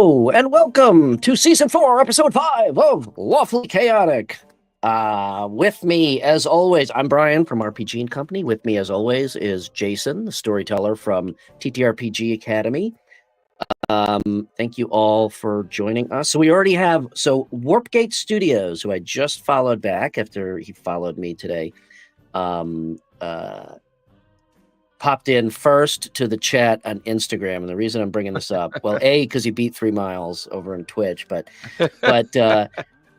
Hello and welcome to season 4, episode 5 of Lawfully Chaotic. With me, as always, I'm Brian from RPG&Co. With me, as always, is Jason, the storyteller from TTRPG Academy. Thank you all for joining us. So we already have Warpgate Studios, who I just followed back after he followed me today. Popped in first to the chat on Instagram, and the reason I'm bringing this up, well, because he beat 3 miles over in Twitch, but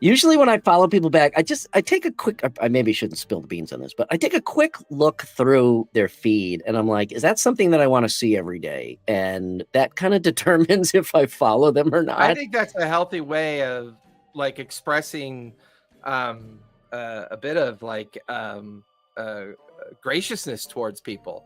usually when I follow people back, I take a quick, I maybe shouldn't spill the beans on this, but I take a quick look through their feed, and I'm like, is that something that I want to see every day? And that kind of determines if I follow them or not. I think that's a healthy way of like expressing a bit of like graciousness towards people.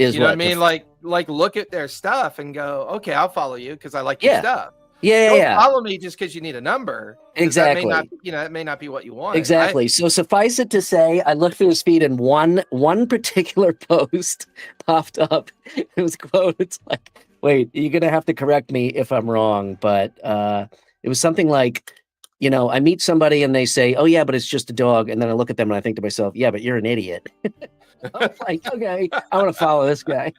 You know what I mean? Like look at their stuff and go, okay, I'll follow you because I like your stuff. Don't follow me just because you need a number. Exactly. That may not be what you want. Exactly. So suffice it to say, I looked through his feed and one particular post popped up. It was quote. It's like, wait, you're gonna have to correct me if I'm wrong, but it was something like, you know, I meet somebody and they say, oh yeah, but it's just a dog, and then I look at them and I think to myself, yeah, but you're an idiot. I was like, okay, I want to follow this guy.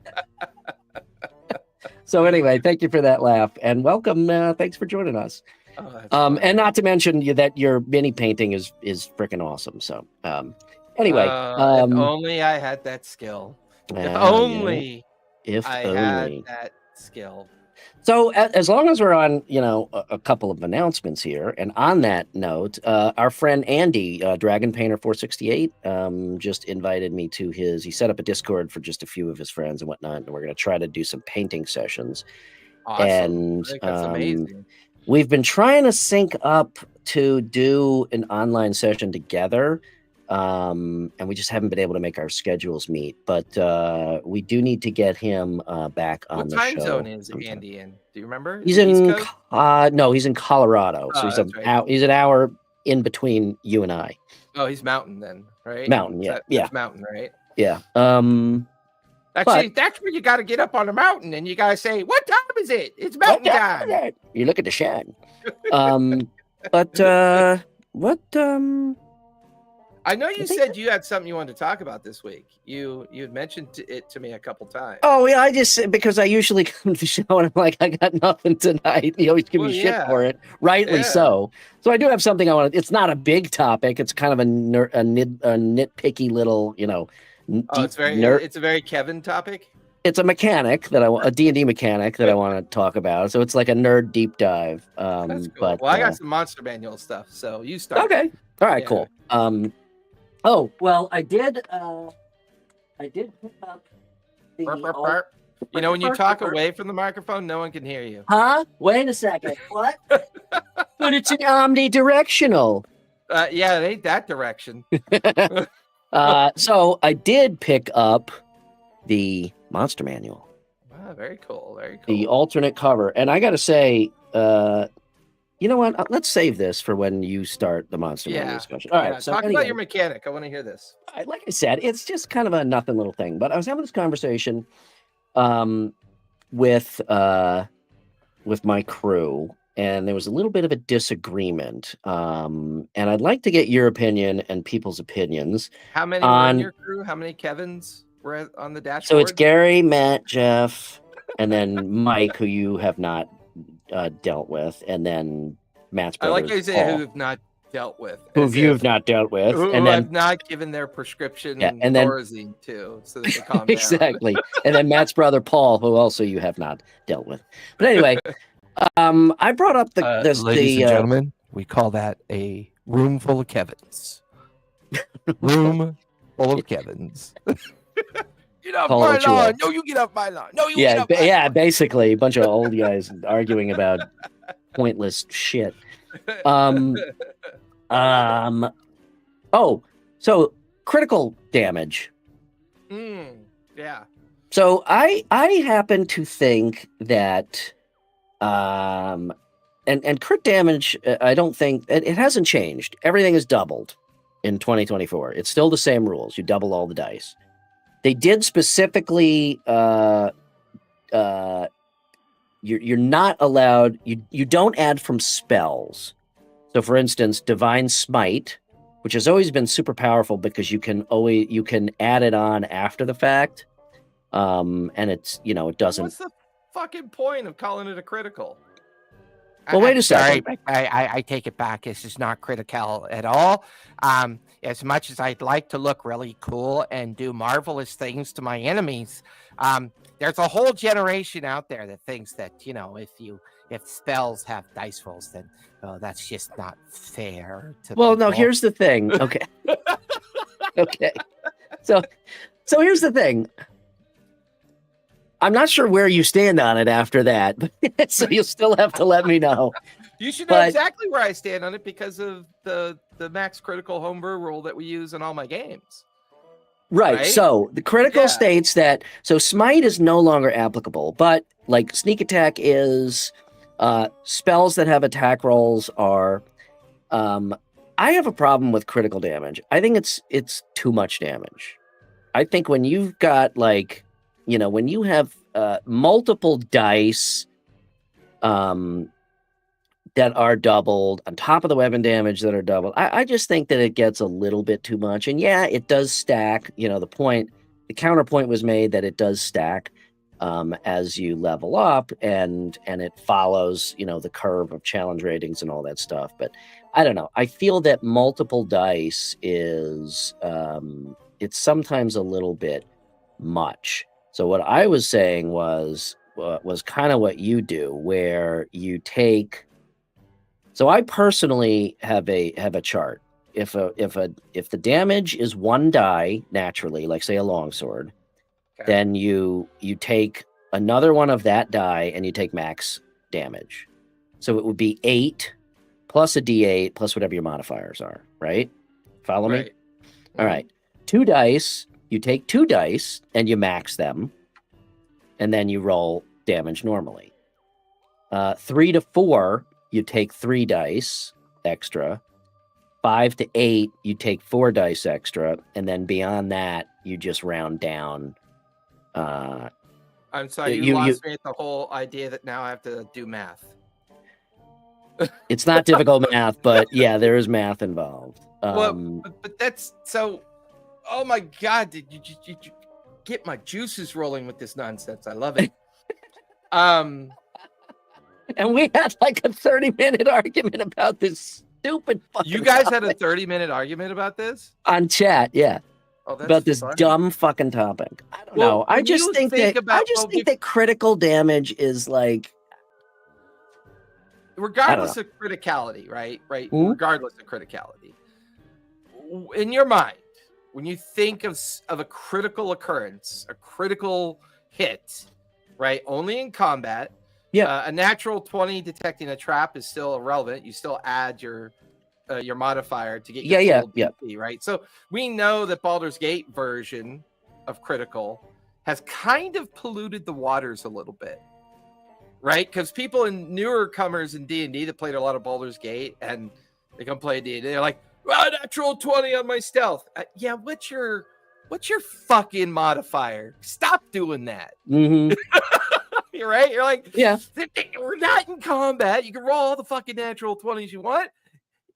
So anyway, thank you for that laugh and welcome. Thanks for joining us. And not to mention that your mini painting is freaking awesome. So anyway, if only I had that skill. If only I had that skill. So as long as we're on, a couple of announcements here, and on that note, our friend Andy, Dragon Painter 468, just invited me to he set up a Discord for just a few of his friends and whatnot, and we're going to try to do some painting sessions. Awesome. And I think that's amazing. We've been trying to sync up to do an online session together. And we just haven't been able to make our schedules meet, but we do need to get him back on the show. What time zone is Andy in? Do you remember? He's in no, he's in Colorado, so he's an hour in between you and I. Oh, he's Mountain then, right? Mountain, yeah, that's Mountain, right? Yeah. Actually, that's where you got to get up on the mountain, and you got to say, "What time is it? It's mountain time." You look at the shag. I know you said you had something you wanted to talk about this week. You had mentioned it to me a couple times. Oh yeah, because I usually come to the show and I'm like, I got nothing tonight. You always give me shit for it, rightly so. So I do have something I want to. It's not a big topic. It's kind of a nitpicky little, it's a very Kevin topic. It's a mechanic a D&D mechanic that I want to talk about. So it's like a nerd deep dive. That's cool. But I got some monster manual stuff. So you start. Okay. All right. Cool. Oh, well, I did pick up the... when you talk away from the microphone, no one can hear you. Huh? Wait a second. What? But it's an omnidirectional. Yeah, it ain't that direction. So I did pick up the monster manual. Wow, very cool. Very cool. The alternate cover. And I got to say, you know what? Let's save this for when you start the monster manual discussion. All right. So talk about your mechanic. I want to hear this. Like I said, it's just kind of a nothing little thing. But I was having this conversation with my crew, and there was a little bit of a disagreement. And I'd like to get your opinion and people's opinions. How many were in your crew? How many Kevins were on the dashboard? So it's Gary, Matt, Jeff, and then Mike, who you have not dealt with, and then Matt's brother. I like how you say who have not dealt with. Who you've not dealt with. Who have not given their prescription and then Thorazine to, so they can calm down. Exactly. And then Matt's brother Paul, who also you have not dealt with. But anyway, I brought up ladies and gentlemen, we call that a room full of Kevins. Room full of Kevins. Get off my lawn. No, you get off my lawn. No, you get off my lawn. Basically, a bunch of old guys arguing about pointless shit. So critical damage. Yeah. So I happen to think that and crit damage, I don't think it hasn't changed. Everything is doubled in 2024. It's still the same rules. You double all the dice. They did specifically you're not allowed. You don't add from spells. So, for instance, Divine Smite, which has always been super powerful because you can add it on after the fact, and it's it doesn't. What's the fucking point of calling it a critical? Well, wait a second. Sorry, I take it back. This is not critical at all. As much as I'd like to look really cool and do marvelous things to my enemies, there's a whole generation out there that thinks that if spells have dice rolls, then that's just not fair. Well, no. Here's the thing. Okay. Okay. So here's the thing. I'm not sure where you stand on it after that, so you'll still have to let me know. You should know exactly where I stand on it because of the max critical homebrew rule that we use in all my games. Right. So the critical states that Smite is no longer applicable, but like sneak attack is, spells that have attack rolls are. I have a problem with critical damage. I think it's too much damage. I think when you've got when you have multiple dice that are doubled on top of the weapon damage that are doubled, I just think that it gets a little bit too much. And yeah, it does stack. The counterpoint was made that it does stack as you level up, and it follows the curve of challenge ratings and all that stuff. But I don't know. I feel that multiple dice is it's sometimes a little bit much. So what I was saying was kind of what you do, where you take. So I personally have a chart. If the damage is 1 die naturally, like say a longsword, then you take another one of that die and you take max damage. So it would be 8 plus a d8 plus whatever your modifiers are. Right? Follow me? All right. 2 dice. You take 2 dice and you max them, and then you roll damage normally. 3 to 4, you take 3 dice extra. 5 to 8, you take 4 dice extra, and then beyond that, you just round down. I'm sorry, you lost me at the whole idea that now I have to do math. It's not difficult math, but yeah, there is math involved. But that's so. Oh my God! Did you get my juices rolling with this nonsense? I love it. And we had like a 30-minute argument about this stupid fucking You guys topic. had a 30-minute argument about this? On chat, yeah. Oh, that's about this funny. dumb fucking topic. I don't know. I just think that critical damage is like, regardless of criticality, right? Mm-hmm. Regardless of criticality, in your mind, when you think of a critical occurrence, a critical hit, right? Only in combat. Yeah. A natural 20 detecting a trap is still irrelevant. You still add your modifier to get your DC, right? So we know that Baldur's Gate version of critical has kind of polluted the waters a little bit, right? Because people in newer comers in D&D that played a lot of Baldur's Gate and they come play D&D, they're like, natural 20 on my stealth. Yeah, what's your fucking modifier? Stop doing that. Mm-hmm. You're right. You're like, yeah, we're not in combat. You can roll all the fucking natural 20s you want.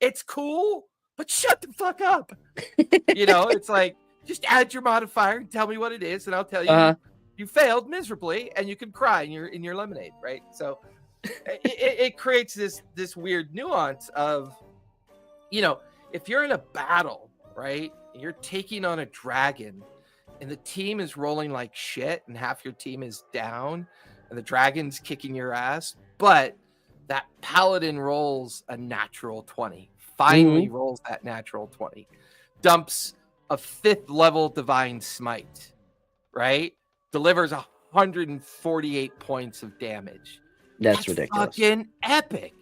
It's cool, but shut the fuck up. It's like, just add your modifier and tell me what it is, and I'll tell you you failed miserably, and you can cry in your lemonade, right? So it creates this weird nuance of, if you're in a battle, right, and you're taking on a dragon, and the team is rolling like shit, and half your team is down, and the dragon's kicking your ass, but that paladin rolls a natural 20. Finally rolls that natural 20. Dumps a 5th level divine smite, right? Delivers 148 points of damage. That's ridiculous. Fucking epic.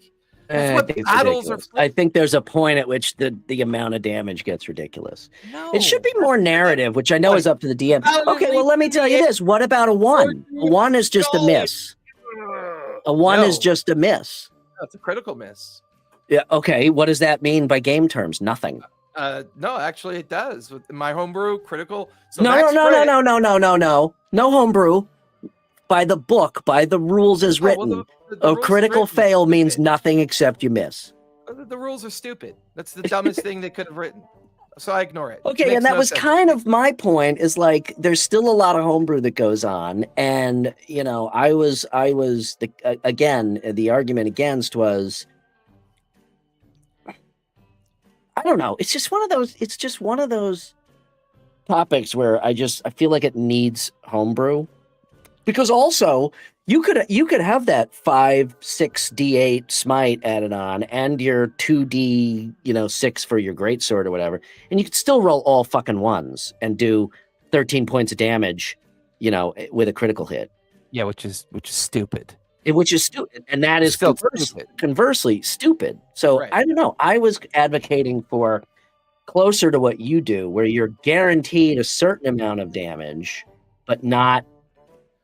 That's what battles are. I think there's a point at which the amount of damage gets ridiculous. No, it should be more narrative, which I know is up to the DM. Okay, well, let me tell you this. What about a 1? A 1 is just a miss. A 1 is just a miss. That's a critical miss. Yeah. Okay. What does that mean by game terms? Nothing. No, actually, it does. With my homebrew critical. So no homebrew. by the book, by the rules as written. The A rules critical written fail means stupid. nothing except you miss. The rules are stupid. That's the dumbest thing they could have written. So I ignore it. Okay, Makes and that no was sense kind to me. of my point, is like there's still a lot of homebrew that goes on, and you know, again, the argument against was, I don't know, it's just one of those topics where I feel like it needs homebrew, because also you could have that 5-6 D8 smite added on and your 2D 6 for your greatsword or whatever, and you could still roll all fucking ones and do 13 points of damage, with a critical hit. Yeah, which is stupid. Which is stupid, and that is Still stupid. conversely stupid. So Right. I don't know. I was advocating for closer to what you do, where you're guaranteed a certain amount of damage, but not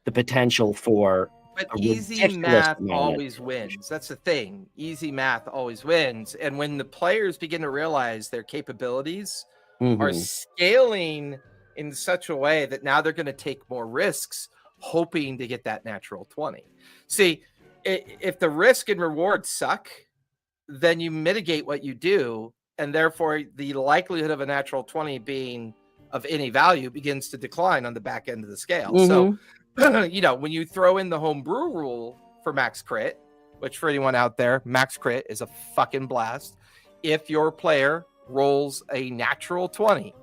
the potential for But a easy ridiculous math amount of always damage. wins. That's the thing. Easy math always wins. And when the players begin to realize their capabilities are Mhm. scaling in such a way that now they're going to take more risks, hoping to get that natural 20. See, if the risk and reward suck, then you mitigate what you do, and therefore the likelihood of a natural 20 being of any value begins to decline on the back end of the scale. So, when you throw in the homebrew rule for max crit, which for anyone out there, max crit is a fucking blast. If your player rolls a natural 20,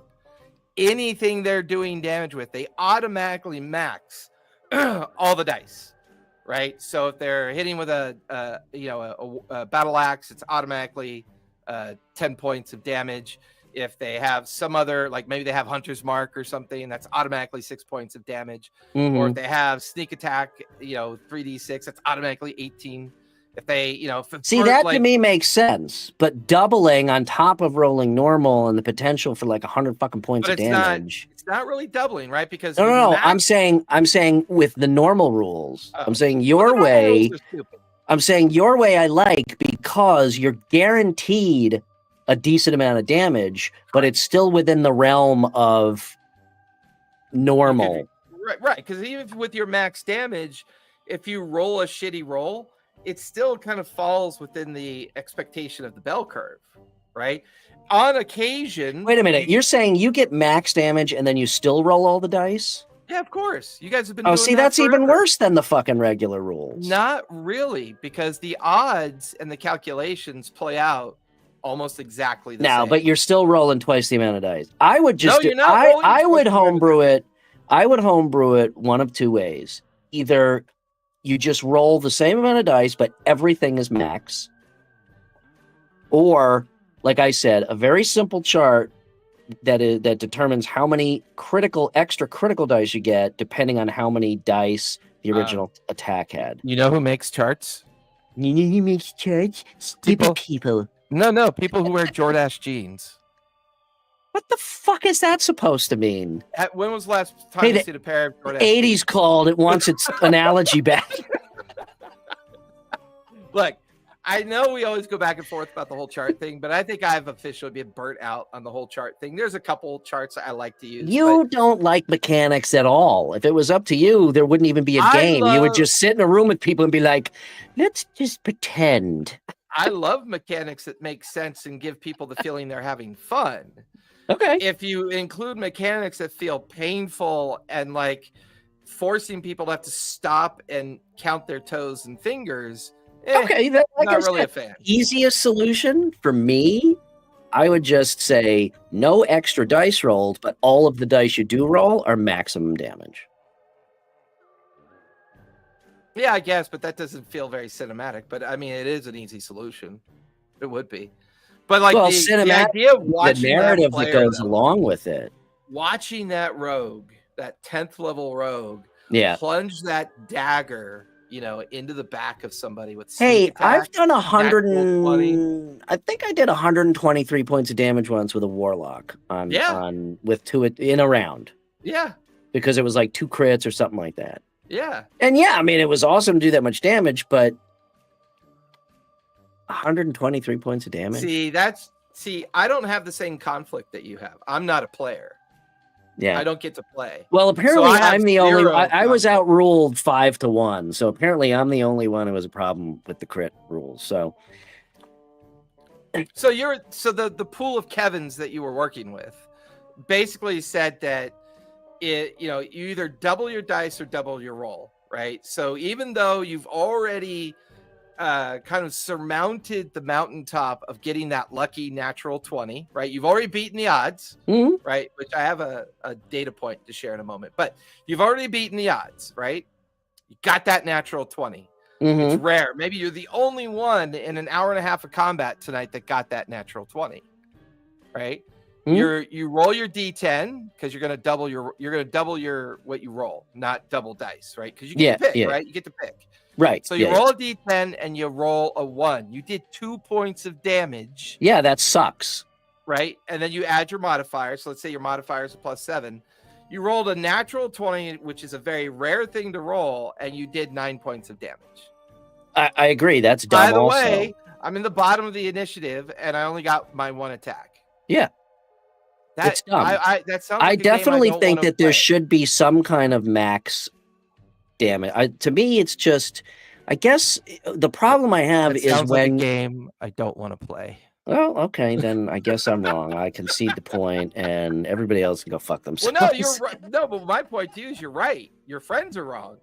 anything they're doing damage with, they automatically max all the dice. Right, so if they're hitting with a battle axe, it's automatically 10 points of damage. If they have some other, like maybe they have Hunter's Mark or something, that's automatically 6 points of damage. Or if they have sneak attack, 3d6, that's automatically 18. If they, See, that to me makes sense, but doubling on top of rolling normal and the potential for like 100 fucking points of damage. It's not really doubling, right? Because No. I'm saying with the normal rules. I'm saying your way. I'm saying your way I like, because you're guaranteed a decent amount of damage, but it's still within the realm of normal. Right. Because even with your max damage, if you roll a shitty roll, it still kind of falls within the expectation of the bell curve, right? On occasion. Wait a minute. You're saying you get max damage and then you still roll all the dice? Yeah, of course. You guys have been. Oh, see, that's even worse than the fucking regular rules. Not really, because the odds and the calculations play out almost exactly the same. But you're still rolling twice the amount of dice. I would just. No, you're not. I would homebrew it. I would homebrew it one of two ways. Either you just roll the same amount of dice, but everything is max, or, like I said, a very simple chart that determines how many extra critical dice you get depending on how many dice the original attack had. You know who makes charts? You know who makes charts? Stupid people. No, people who wear Jordache jeans. What the fuck is that supposed to mean? When was the last time you seen a pair of Jordache 80s jeans? called. It wants its analogy back. Look, I know we always go back and forth about the whole chart thing, but I think I've officially been burnt out on the whole chart thing. There's a couple charts I like to use. You don't like mechanics at all. If it was up to you, there wouldn't even be a game. You would just sit in a room with people and be like, let's just pretend. I love mechanics that make sense and give people the feeling they're having fun. Okay. If you include mechanics that feel painful and like forcing people to have to stop and count their toes and fingers, okay, not really a fan. Easiest solution for me, I would just say no extra dice rolled, but all of the dice you do roll are maximum damage. Yeah, I guess, but that doesn't feel very cinematic. But I mean, it is an easy solution. It would be. But like the idea of watching the narrative that, player, that goes along with it. Watching that rogue, that 10th level rogue, plunge that dagger, into the back of somebody with sneak attack. I've done 120. I think I did 123 points of damage once with a warlock with two in a round. Yeah. Because it was like 2 crits or something like that. Yeah. And I mean, it was awesome to do that much damage, but 123 points of damage. See, I don't have the same conflict that you have. I'm not a player. Yeah. I don't get to play. Well, apparently I have I'm the only. zero I was conflict. outruled 5-1. So apparently I'm the only one who has a problem with the crit rules. So So the pool of Kevins that you were working with basically said that you either double your dice or double your roll, right? So even though you've already kind of surmounted the mountaintop of getting that lucky natural 20, right? You've already beaten the odds, Mhm. right? Which I have a data point to share in a moment, but you've already beaten the odds, right? You got that natural 20. It's rare. Maybe you're the only one in an hour and a half of combat tonight that got that natural 20, right? You roll your D10 because you're gonna double your what you roll, not double dice, right? Because you get to pick, right? You get to pick. Right. So you roll a D10 and you roll a 1. You did 2 points of damage. Yeah, that sucks. Right? And then you add your modifier. So let's say your modifier is a +7. You rolled a natural 20, which is a very rare thing to roll, and you did 9 points of damage. I agree. That's dumb. By the also. way, I'm in the bottom of the initiative, and I only got my 1 attack. Yeah. That's dumb. That sounds like I definitely think that there should be some kind of max damage. To me, it's just, I guess the problem I have is when like a game I don't want to play. Well, okay, then I guess I'm wrong. I concede the point, and everybody else can go fuck themselves. Well, no, you're right. No, but my point to you is you're right. Your friends are wrong.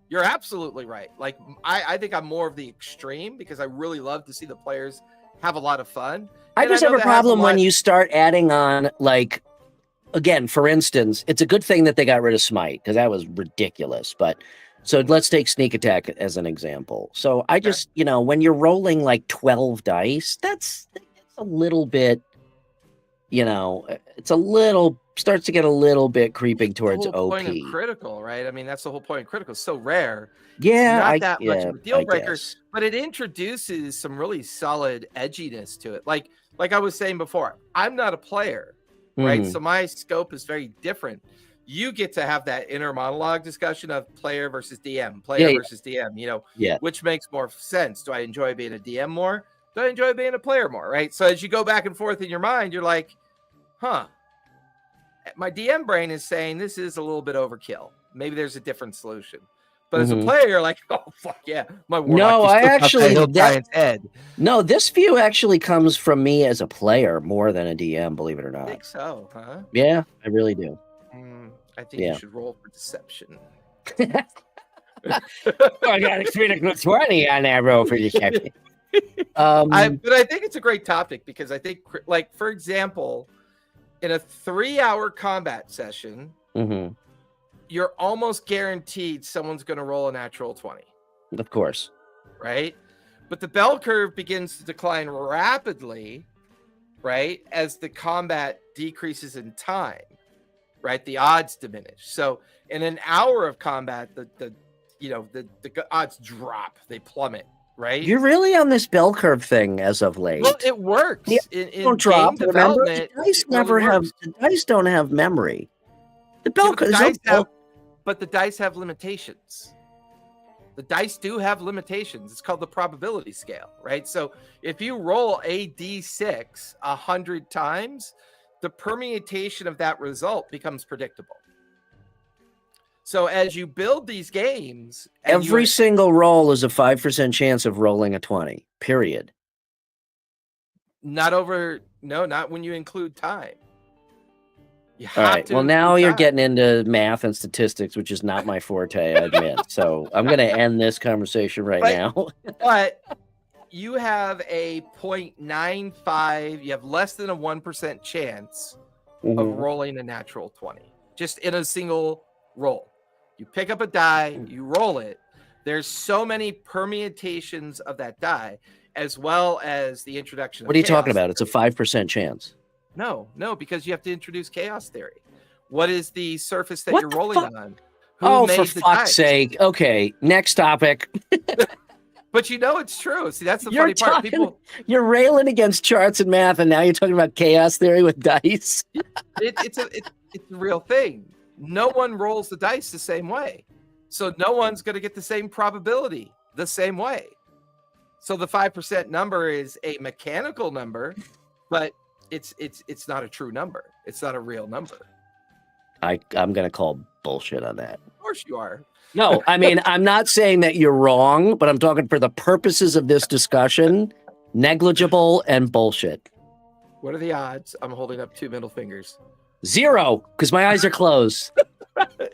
You're absolutely right. Like I think I'm more of the extreme because I really love to see the players have a lot of fun. I just have a problem when you start adding on, like, again, for instance, it's a good thing that they got rid of Smite because that was ridiculous. But so let's take Sneak Attack as an example. So I just, when you're rolling like 12 dice, it's a little bit, starts to get a little bit creeping towards the whole OP. Point of critical, right? I mean, that's the whole point of critical. It's so rare. Yeah, it's not that much of a deal breaker, guess. but it introduces some really solid edginess to it. Like I was saying before, I'm not a player, right? So my scope is very different. You get to have that inner monologue discussion of player versus DM, versus DM, which makes more sense. Do I enjoy being a DM more? Do I enjoy being a player more, right? So as you go back and forth in your mind, you're like, my DM brain is saying this is a little bit overkill. Maybe there's a different solution. But as a player, you're like, oh, fuck yeah. My no, this view actually comes from me as a player more than a DM, believe it or not. I think so, huh? Yeah, I really do. I think you should roll for deception. I got a critical 20 on that roll for deception. But I think it's a great topic because I think, like, for example, in a 3-hour combat session, you're almost guaranteed someone's going to roll a natural 20. Of course. Right? But the bell curve begins to decline rapidly, right? As the combat decreases in time, right? The odds diminish. So in an hour of combat, the odds drop, they plummet. Right? You're really on this bell curve thing as of late. Well, it works. Don't drop. Remember, the dice don't have memory. The bell curve. But the dice have limitations. The dice do have limitations. It's called the probability scale, right? So if you roll a d6 100 times, the permutation of that result becomes predictable. So as you build these games, every single roll is a 5% chance of rolling a 20. Period. Not when you include time. All right. Well, now you're getting into math and statistics, which is not my forte, I admit. So I'm going to end this conversation now. But you have a 0.95. You have less than a 1% chance of rolling a natural 20, just in a single roll. You pick up a die, you roll it. There's so many permutations of that die, as well as the introduction. What are you talking about? It's a 5% chance. No, because you have to introduce chaos theory. What is the surface that you're rolling on? For fuck's sake. Okay, next topic. But it's true. See, that's the funny part. You're railing against charts and math, and now you're talking about chaos theory with dice. It's a real thing. No one rolls the dice the same way. So no one's going to get the same probability the same way. So the 5% number is a mechanical number, but it's not a true number. It's not a real number. I'm going to call bullshit on that. Of course you are. No, I mean, I'm not saying that you're wrong, but I'm talking for the purposes of this discussion, negligible and bullshit. What are the odds? I'm holding up 2 middle fingers. 0, because my eyes are closed.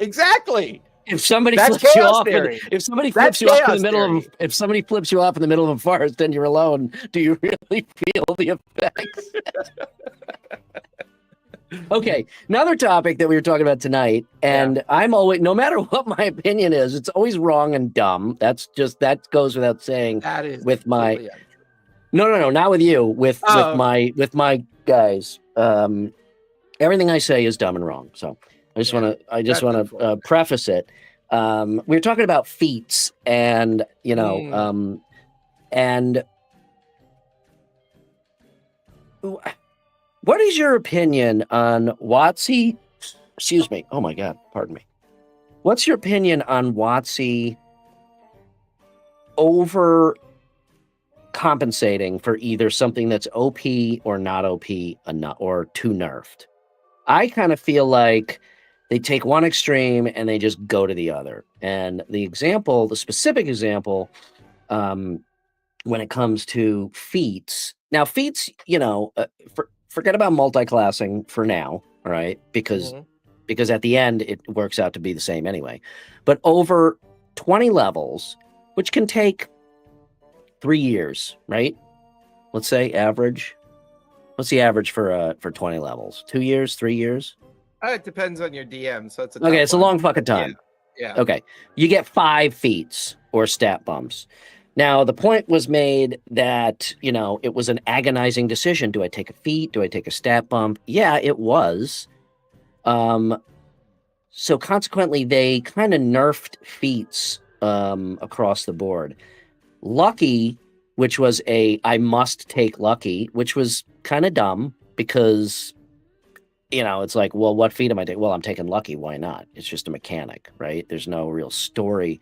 Exactly. If somebody That's flips you chaos off, theory. if somebody That's flips you off in chaos the middle of, theory. if somebody flips you off in the middle of a forest, then you're alone. Do you really feel the effects? Okay, another topic that we were talking about tonight, and I'm always, no matter what my opinion is, it's always wrong and dumb. That goes without saying. That is with my completely untrue. no, not with you. With my guys. Everything I say is dumb and wrong. So I just want to preface it. We were talking about feats, and and what is your opinion on WotC? Excuse me. Oh my God, pardon me. What's your opinion on WotC over compensating for either something that's OP or not OP or too nerfed? I kind of feel like they take one extreme and they just go to the other. And the specific example, when it comes to feats, now feats, forget about multi-classing for now, all right? Because at the end, it works out to be the same anyway. But over 20 levels, which can take 3 years, right? Let's say average. What's the average for 20 levels? 2 years, 3 years? It depends on your DM, so it's okay. It's a long fucking time. Yeah. Okay, you get 5 feats or stat bumps. Now the point was made that it was an agonizing decision. Do I take a feat? Do I take a stat bump? Yeah, it was. So consequently, they kind of nerfed feats across the board. Lucky, which was I must take lucky, which was kind of dumb because, it's like, well, what feat am I taking? Well, I'm taking lucky. Why not? It's just a mechanic, right? There's no real story.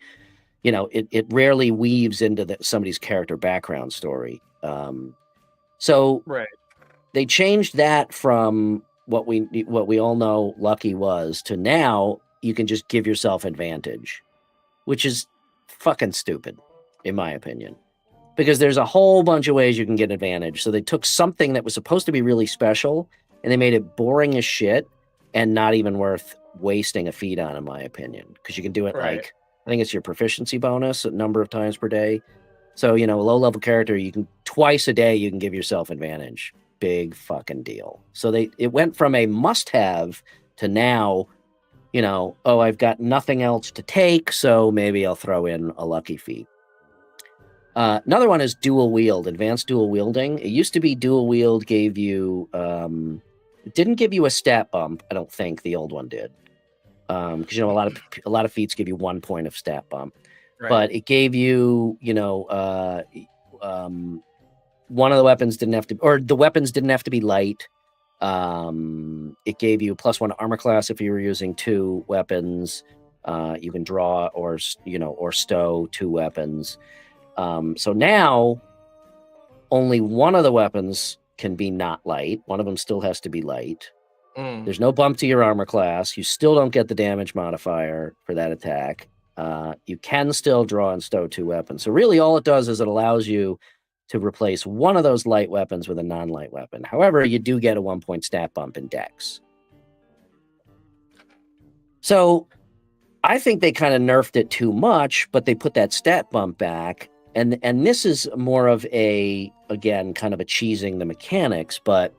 It rarely weaves into somebody's character background story. So right. They changed that from what we all know lucky was to now you can just give yourself advantage, which is fucking stupid, in my opinion. Because there's a whole bunch of ways you can get advantage. So they took something that was supposed to be really special and they made it boring as shit and not even worth wasting a feat on, in my opinion. Because you can do it like, I think it's your proficiency bonus a number of times per day. So, a low-level character, you can twice a day, you can give yourself advantage. Big fucking deal. So it went from a must-have to now, I've got nothing else to take, so maybe I'll throw in a lucky feat. Another one is dual wield, advanced dual wielding. It used to be dual wield gave you, it didn't give you a stat bump. I don't think the old one did. Because a lot of feats give you 1 point of stat bump, but it gave you, one of the weapons didn't have to, or the weapons didn't have to be light. It gave you +1 armor class if you were using 2 weapons. You can draw or stow 2 weapons. So now only one of the weapons can be not light. One of them still has to be light. There's no bump to your armor class. You still don't get the damage modifier for that attack. You can still draw and stow 2 weapons. So really all it does is it allows you to replace one of those light weapons with a non-light weapon. However, you do get a 1 point stat bump in Dex. So I think they kind of nerfed it too much, but they put that stat bump back. And this is more of again, kind of a cheesing the mechanics, but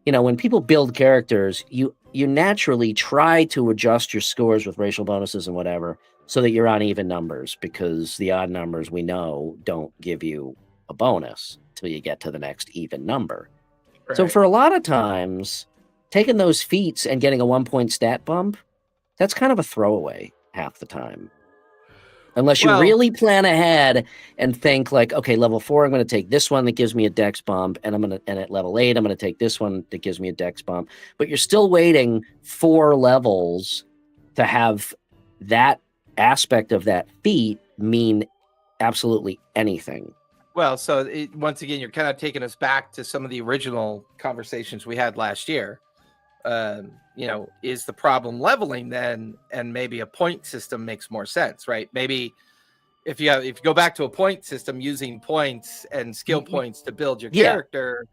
when people build characters, you naturally try to adjust your scores with racial bonuses and whatever so that you're on even numbers, because the odd numbers we know don't give you a bonus till you get to the next even number. So for a lot of times, taking those feats and getting a 1 point stat bump, that's kind of a throwaway half the time. Unless you really plan ahead and think like, okay, level 4, I'm going to take this one that gives me a dex bump, and at level 8, I'm going to take this one that gives me a dex bump. But you're still waiting 4 levels to have that aspect of that feat mean absolutely anything. Well, so once again, you're kind of taking us back to some of the original conversations we had last year is the problem leveling then, and maybe a point system makes more sense, right? Maybe if you go back to a point system using points and skill points to build your character,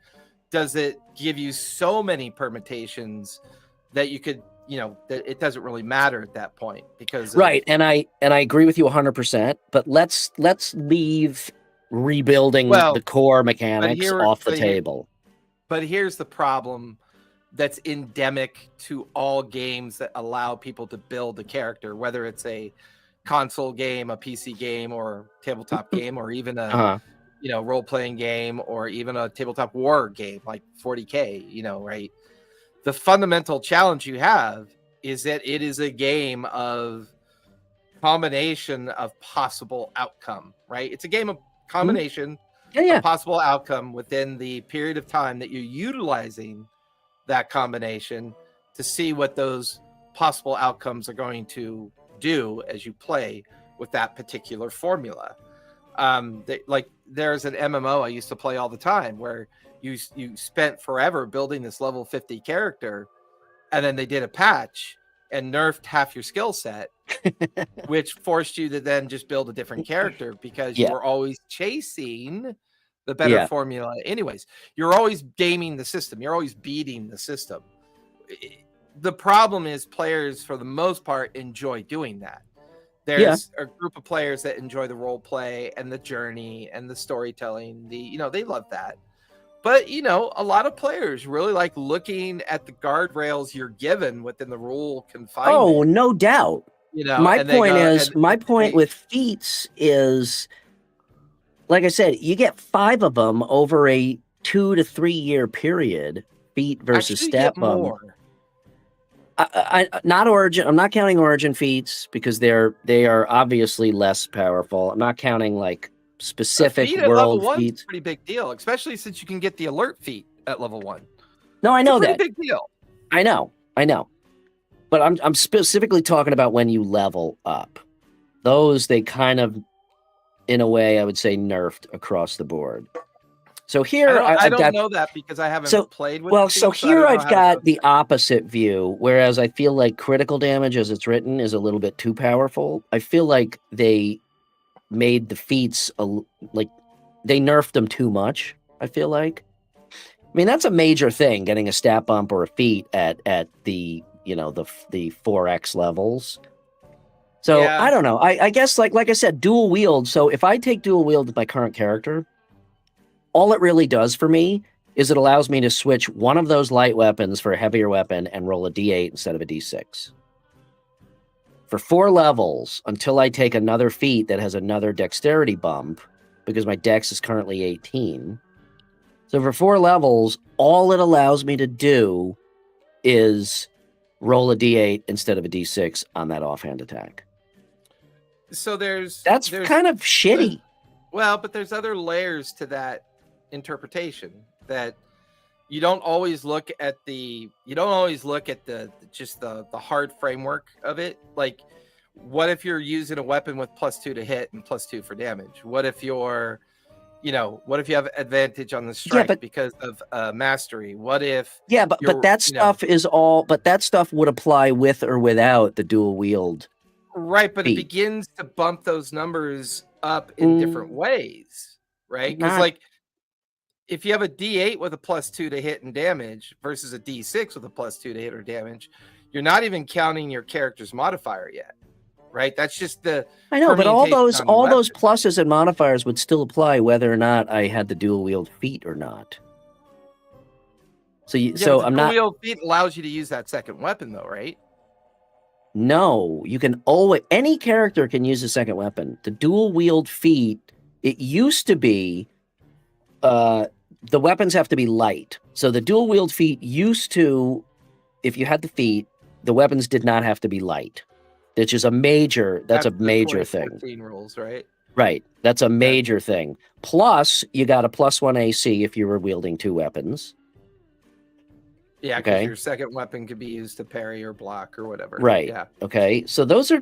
does it give you so many permutations that you could, that it doesn't really matter at that point because right. And I agree with you 100%, but let's leave rebuilding the core mechanics off the table. But here's the problem that's endemic to all games that allow people to build a character, whether it's a console game, a PC game, or tabletop game, or even a role-playing game, or even a tabletop war game like 40K, right? The fundamental challenge you have is that it is a game of combination of possible outcome, right? It's a game of combination of possible outcome within the period of time that you're utilizing that combination to see what those possible outcomes are going to do as you play with that particular formula. There's an MMO I used to play all the time where you spent forever building this level 50 character, and then they did a patch and nerfed half your skill set, which forced you to then just build a different character because you were always chasing the better formula anyways. You're always gaming the system. You're always beating the system. The problem is players, for the most part, enjoy doing that. There's a group of players that enjoy the role play and the journey and the storytelling. They love that. But, a lot of players really like looking at the guardrails you're given within the rule confinement. Oh, no doubt. My point with feats is, like I said, you get 5 of them over a 2 to 3 year period. Feat versus stat bump. Not origin. I'm not counting origin feats because they are obviously less powerful. I'm not counting like specific world feats. Pretty big deal, especially since you can get the alert feat at level 1. No, I know that. Big deal. I know. But I'm specifically talking about when you level up. Those they kind of, in a way, I would say nerfed across the board. So here I don't know that because I haven't played with. Well, so here I've got the opposite view. Whereas I feel like critical damage, as it's written, is a little bit too powerful. I feel like they made the feats they nerfed them too much. I feel like. I mean, that's a major thing, getting a stat bump or a feat at the the 4x levels. So I don't know. I guess like I said, dual wield. So if I take dual wield with my current character, all it really does for me is it allows me to switch one of those light weapons for a heavier weapon and roll a D8 instead of a D6. For 4 levels, until I take another feat that has another dexterity bump, because my dex is currently 18. So for 4 levels, all it allows me to do is roll a D8 instead of a D6 on that offhand attack. So that's kind of shitty. Well, but there's other layers to that interpretation that you don't always look at the hard framework of it. Like, what if you're using a weapon with +2 to hit and +2 for damage? What if you have advantage on the strike because of mastery? What if but that stuff would apply with or without the dual wield. Right, but it begins to bump those numbers up in different ways, right? Because if you have a D8 with a +2 to hit and damage versus a D6 with a +2 to hit or damage, you're not even counting your character's modifier yet, right? That's just the. I know, but all those pluses and modifiers would still apply whether or not I had the dual wield feat or not. So I'm not. Dual wield feat allows you to use that second weapon, though, right? No, you can always. Any character can use a second weapon. The dual wield feat. It used to be. The weapons have to be light. So the dual wield feat used to, if you had the feat, the weapons did not have to be light. Which is a major thing. Rules, right? Right. That's a major thing. Plus, you got a +1 AC if you were wielding 2 weapons. Yeah, because your second weapon could be used to parry or block or whatever. Right. Yeah. Okay. So those are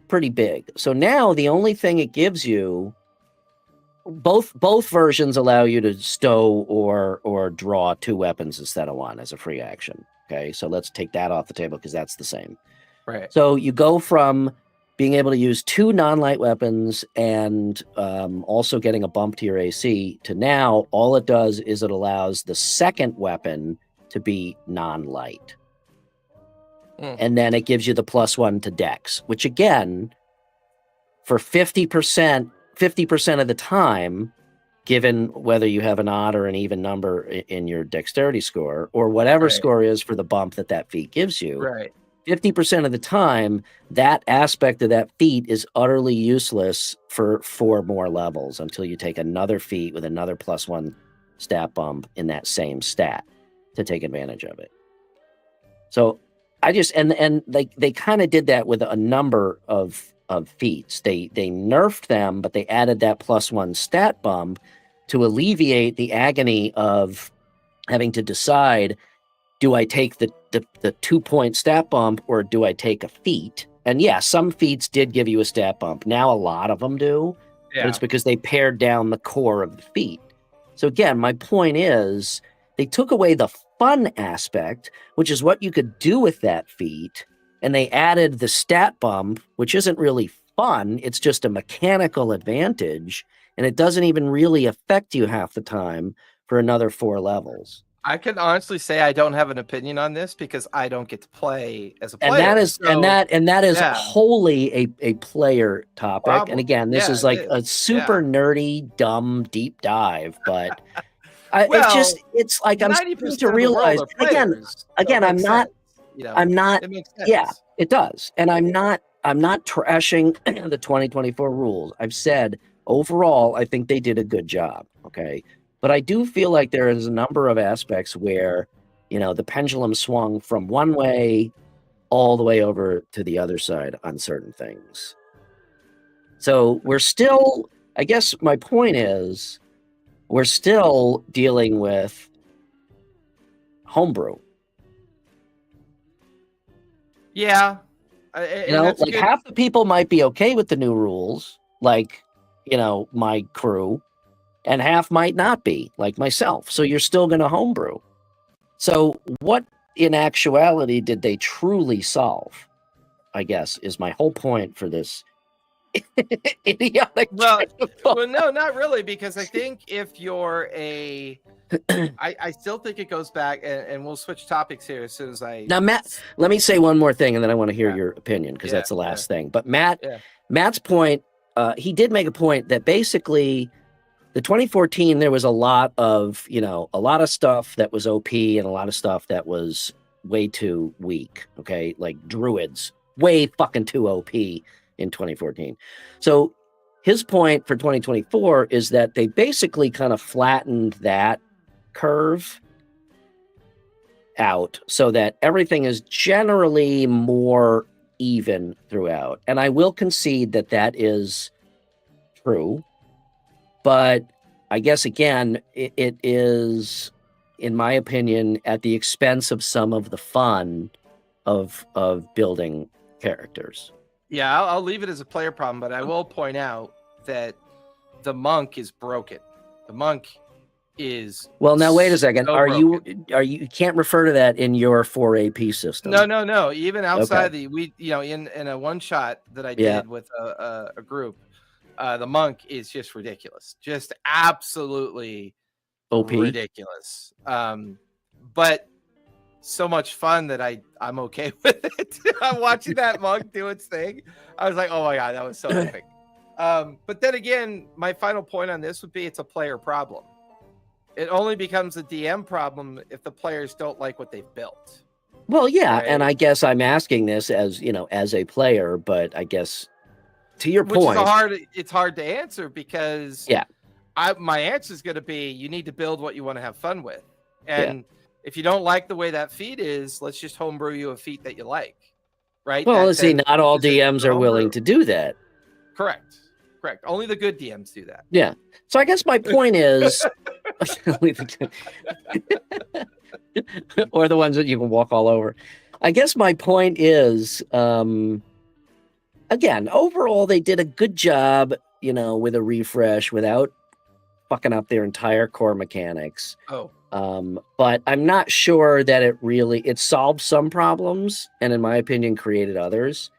pretty big. So now the only thing it gives you both versions allow you to stow or draw 2 weapons instead of 1 as a free action. Okay, so let's take that off the table because that's the same. Right. So you go from being able to use 2 non-light weapons and also getting a bump to your AC to now all it does is it allows the second weapon to be non-light. And then it gives you the +1 to dex, which again, for 50% of the time, given whether you have an odd or an even number in your dexterity score, or whatever score is for the bump that feat gives you, 50% of the time, that aspect of that feat is utterly useless for 4 more levels until you take another feat with another +1 stat bump in that same stat to take advantage of it. So I just and they kind of did that with a number of feats. They nerfed them, but they added that +1 stat bump to alleviate the agony of having to decide, do I take the 2-point stat bump or do I take a feat? And yeah, some feats did give you a stat bump. Now a lot of them do, but it's because they pared down the core of the feat. So again, my point is they took away the fun aspect, which is what you could do with that feat, and they added the stat bump, which isn't really fun. It's just a mechanical advantage, and it doesn't even really affect you half the time for another 4 levels. I can honestly say I don't have an opinion on this because I don't get to play as a player. And that is wholly a player topic. Problem. And again, this is like a super nerdy, dumb deep dive, but it's like I'm starting to realize again, I'm not. It makes sense. Yeah, it does. And I'm not trashing the 2024 rules. I've said overall, I think they did a good job. Okay. But I do feel like there is a number of aspects where, the pendulum swung from one way all the way over to the other side on certain things. So we're still, I guess my point is, we're still dealing with homebrew. Yeah. Like half the people might be okay with the new rules, like, my crew, and half might not be, like myself. So you're still going to homebrew. So what in actuality did they truly solve, I guess, is my whole point for this idiotic. Well, no, not really, because I think if you're I still think it goes back, and we'll switch topics here as soon as I... Now, Matt, let me say one more thing, and then I want to hear your opinion, because that's the last thing. But Matt's point, he did make a point that basically the 2014, there was a lot of stuff that was OP and a lot of stuff that was way too weak. Okay. Like druids, way fucking too OP in 2014. So his point for 2024 is that they basically kind of flattened that curve out so that everything is generally more even throughout. And I will concede that that is true. But I guess, again, it is, in my opinion, at the expense of some of the fun of building characters. Yeah, I'll leave it as a player problem, but I will point out that the monk is broken. The monk is... Well, now, wait a second. So you can't refer to that in your 4 AP system. No. Even outside in a one-shot that I did with a group, the monk is just ridiculous, just absolutely OP, ridiculous. But so much fun that I'm okay with it. I'm watching that monk do its thing. I was like, oh my god, that was so epic. But then again, my final point on this would be it's a player problem. It only becomes a DM problem if the players don't like what they've built. Well, yeah, right? And I guess I'm asking this as as a player, but I guess. To your point, it's hard to answer because my answer is going to be you need to build what you want to have fun with, and if you don't like the way that feat is, let's just homebrew you a feat that you like, right? Well, let's see, not all DMs are willing to do that. Correct. Only the good DMs do that. Yeah. So I guess my point is, or the ones that you can walk all over. I guess my point is. Again, overall, they did a good job, with a refresh without fucking up their entire core mechanics. Oh, But I'm not sure that it solved some problems, and in my opinion, created others.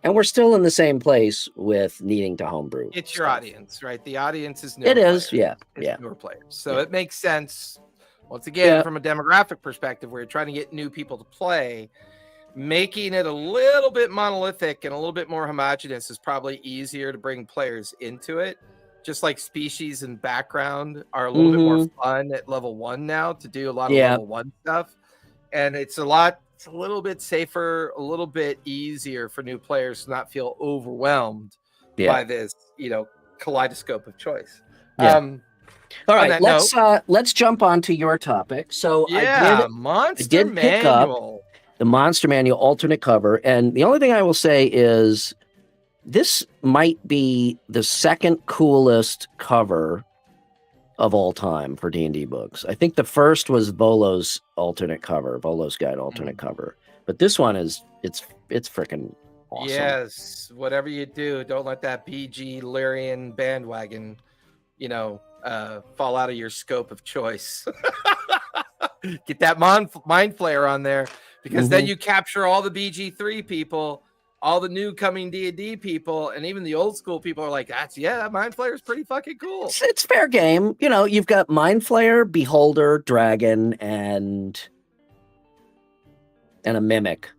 And we're still in the same place with needing to homebrew. it's your stuff. audience, right? The audience is newer It is, players. yeah. It's newer players. So Yeah. it makes sense. Once again, Yeah. from a demographic perspective, where you're trying to get new people to play, making it a little bit monolithic and a little bit more homogenous is probably easier to bring players into it. Just like species and background are a little bit more fun at level 1 now to do a lot of Yeah. level 1 stuff. And it's a little bit safer, a little bit easier for new players to not feel overwhelmed by this, kaleidoscope of choice. Yeah. On All right, that let's jump on to your topic. So Monster did pick up Manual. the Monster Manual alternate cover, and the only thing I will say is this might be the second coolest cover of all time for D&D books. I think the first was Volo's alternate cover, Volo's Guide alternate cover, but this one it's freaking awesome. Yes, whatever you do, don't let that BG Lyrian bandwagon, fall out of your scope of choice. Get that mind flayer on there, because then you capture all the BG3 people, all the new coming D&D people, and even the old school people are like, that mind flayer is pretty fucking cool. It's fair game. You've got Mind Flayer, Beholder, Dragon, and a Mimic,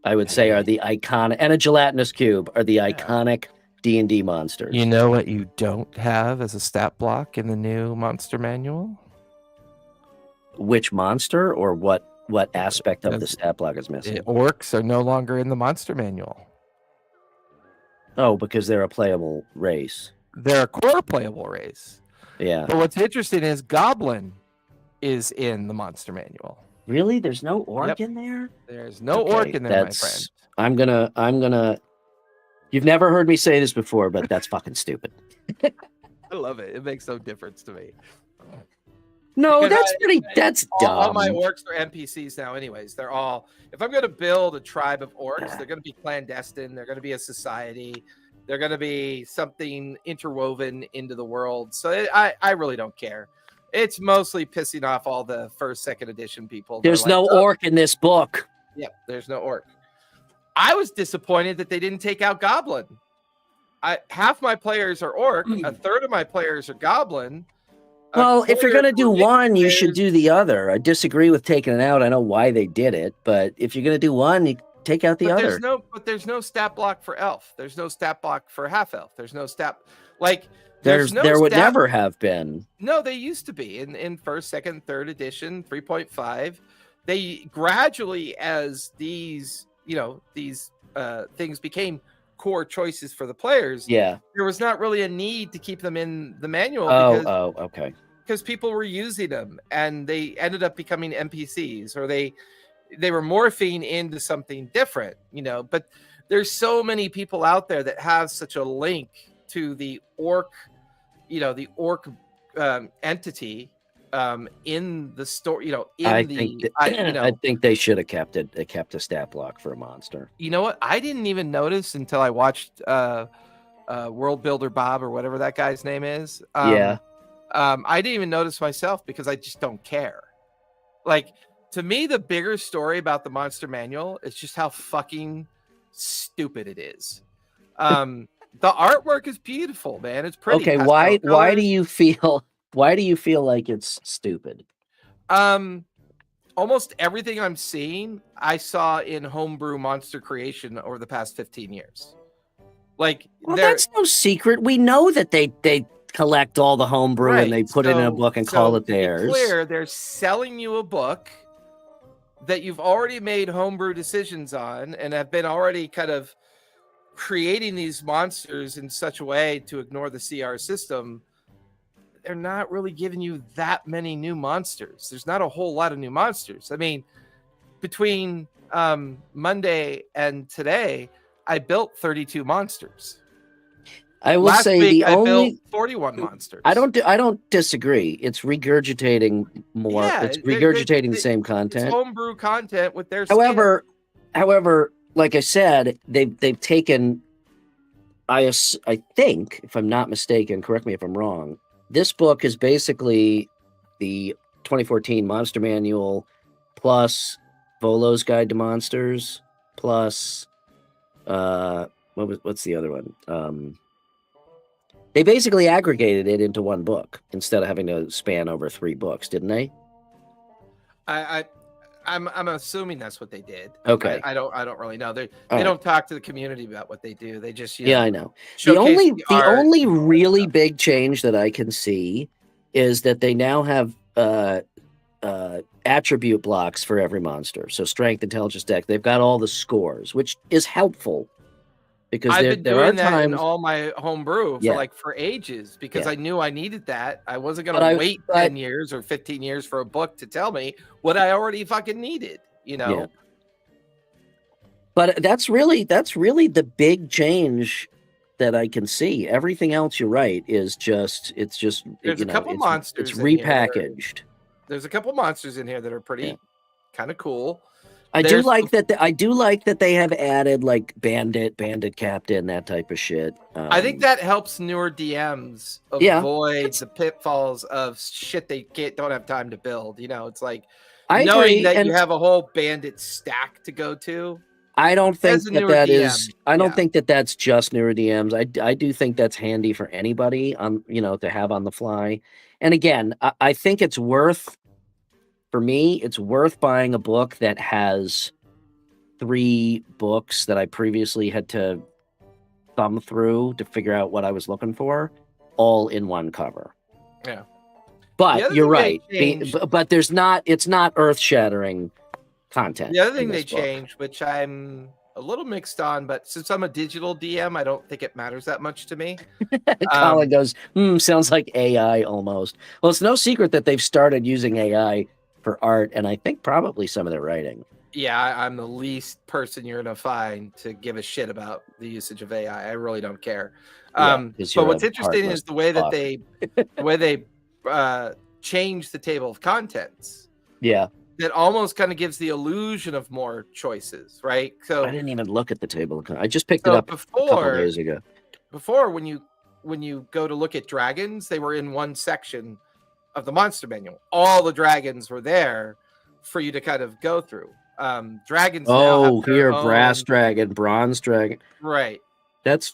I would say, are the iconic, and a Gelatinous Cube are the iconic D&D monsters. You know what you don't have as a stat block in the new Monster Manual? Which monster or what aspect of the stat block is missing? Orcs are no longer in the Monster Manual. Oh, because they're a playable race. They're a core playable race. Yeah. But what's interesting is Goblin is in the Monster Manual. Really? There's no orc in there? There's no orc in there, my friend. I'm gonna You've never heard me say this before, but that's fucking stupid. I love it. It makes no difference to me. No, Because that's dumb. All my orcs are NPCs now, anyways. They're all. If I'm going to build a tribe of orcs, they're going to be clandestine. They're going to be a society. They're going to be something interwoven into the world. So I really don't care. It's mostly pissing off all the first, second edition people. There's no orc in this book. Yep, there's no orc. I was disappointed that they didn't take out Goblin. Half my players are orc. A third of my players are Goblin. Well, if you're going to do one, you should do the other. I disagree with taking it out. I know why they did it, but if you're going to do one, you take out the other. There's no stat block for elf. There's no stat block for half elf. There's no stat there would never have been. No, they used to be in first, second, third edition, 3.5. They gradually, as these things became core choices for the players. Yeah, there was not really a need to keep them in the manual. Okay. Because people were using them and they ended up becoming NPCs, or they were morphing into something different, but there's so many people out there that have such a link to the orc, entity in the story, I think they should have kept it. They kept a stat block for a monster. You know what? I didn't even notice until I watched World Builder Bob, or whatever that guy's name is. I didn't even notice myself because I just don't care. Like, to me, the bigger story about the Monster Manual is just how fucking stupid it is. The artwork is beautiful, man. It's pretty. Okay, why do you feel like it's stupid? Almost everything I'm seeing, I saw in homebrew monster creation over the past 15 years. That's no secret. We know that they collect all the homebrew and they put it in a book and call it theirs. To be clear, they're selling you a book that you've already made homebrew decisions on and have been already kind of creating these monsters in such a way to ignore the CR system. They're not really giving you that many new monsters. There's not a whole lot of new monsters. I mean, between Monday and today, I built 32 monsters. I will say the only built 41 monsters. I don't disagree. It's regurgitating more. Yeah, it's regurgitating the same content. It's homebrew content with their However, like I said, they've taken. I think, if I'm not mistaken, correct me if I'm wrong. this book is basically the 2014 Monster Manual plus Volo's Guide to Monsters plus what's the other one? They basically aggregated it into one book instead of having to span over 3 books, didn't they? I'm assuming that's what they did. Okay. I don't really know. They All right. don't talk to the community about what they do. They just Yeah, I know. The showcase art. only really big change that I can see is that they now have attribute blocks for every monster. So strength, intelligence, dex. They've got all the scores, which is helpful because I've been there are doing that in times. all my homebrew for ages because Yeah. I knew I needed that. I wasn't going But to wait 10 years or 15 years for a book to tell me what I already fucking needed, you know? Yeah. But that's really the big change that I can see. Everything else, you're right, is just There's a couple monsters It's in here repackaged. There's a couple monsters in here that are pretty kind of cool. I do like that they have added like bandit captain, that type of shit. I think that helps newer DMs avoid the pitfalls of shit they don't have time to build. You know, it's like knowing that you have a whole bandit stack to go to. I don't think that is. I don't yeah. think that that's just newer DMs. I do think that's handy for anybody to have on the fly. And again, I think it's worth. For me, it's worth buying a book that has 3 books that I previously had to thumb through to figure out what I was looking for, all in one cover. Yeah. But you're right. But it's not earth-shattering content. The other thing they changed, which I'm a little mixed on, but since I'm a digital DM, I don't think it matters that much to me. Colin goes, sounds like AI almost. Well, it's no secret that they've started using AI for art, and I think probably some of their writing. Yeah, I'm the least person you're gonna find to give a shit about the usage of AI. I really don't care. But what's interesting is the way that they change the table of contents. Yeah, that almost kind of gives the illusion of more choices, right? So I didn't even look at the table. I just picked it up a couple days ago. Before, when you go to look at dragons, they were in one section of the monster manual. All the dragons were there for you to kind of go through. Dragons. Oh, here, brass dragon, bronze dragon. Right. That's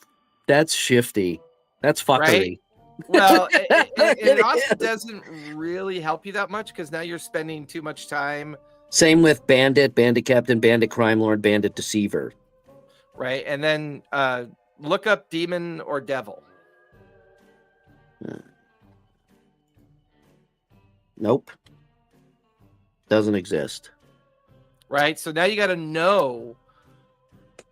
shifty. That's fuckery. Right? Well, it also doesn't really help you that much because now you're spending too much time. Same with bandit captain, bandit crime lord, bandit deceiver. Right, and then look up demon or devil. Nope. Doesn't exist. Right, so now you got to know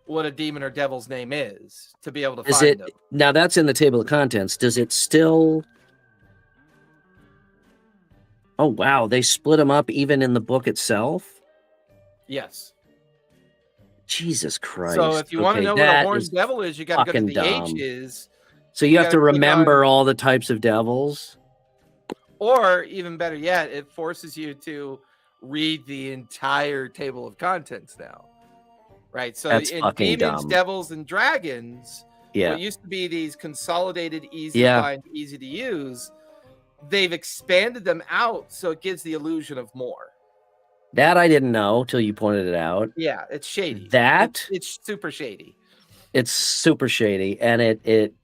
what a demon or devil's name is to be able to find them. Now that's in the table of contents. Does it still? Oh wow, they split them up even in the book itself. Yes. Jesus Christ. So if you want to know what a horned devil is, you got to go to the H's. So you have to remember all the types of devils. Or even better yet, it forces you to read the entire table of contents now. Right. So in demons, devils, and dragons, what used to be these consolidated, easy to find, easy to use, they've expanded them out so it gives the illusion of more. That I didn't know till you pointed it out. Yeah, it's shady. It's super shady. It's super shady, and it